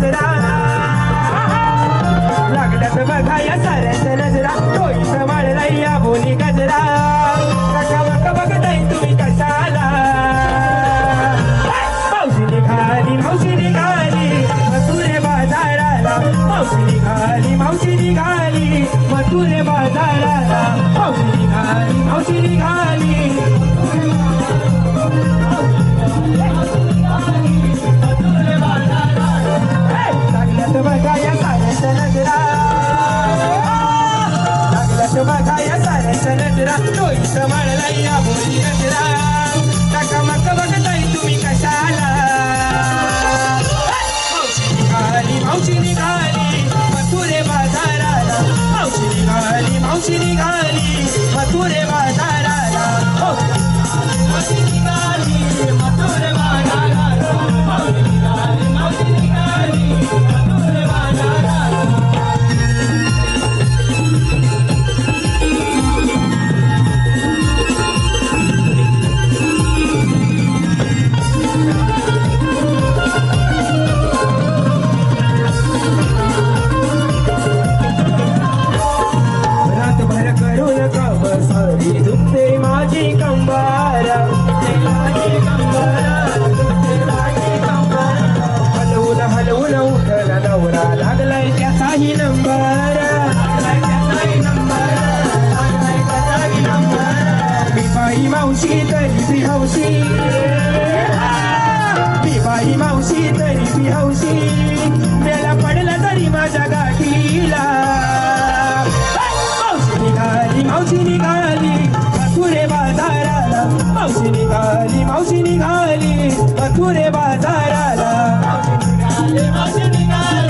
नजरा लागल्यात बघा या साऱ्यांच्या नजरा डोईचं वाढला या बोली गजरा काका बघ बघताय तुम्ही कशाला मावशी निघाली मथुरे बाजाराला मावशी निघाली मथुरे बाजाराला मावशी निघाली लागल्यात बघा या साऱ्यांच्या नजरा बघा या साऱ्यांच्या नजरा डोईचं वाढला या बोली गजरा काका मग बघताय तुम्ही कशाला मावशी निघाली मथुरे बाजाराला मावशी निघाली मथुरे बाजाराला मावशी निघाली मथुरे बाजाराला मावशी निघाली मथुरे बाजाराला दुखते माझी कंबार हलवून उठला नवरा लागलाय त्याचाही नंबर मी बाई मावशी तरी बिहौशी मेला पडला तरी माझ्या गाठीला मावशी निघाली मथुरे बाजाराला मावशी निघाली मथुरे बाजाराला मावशी निघाली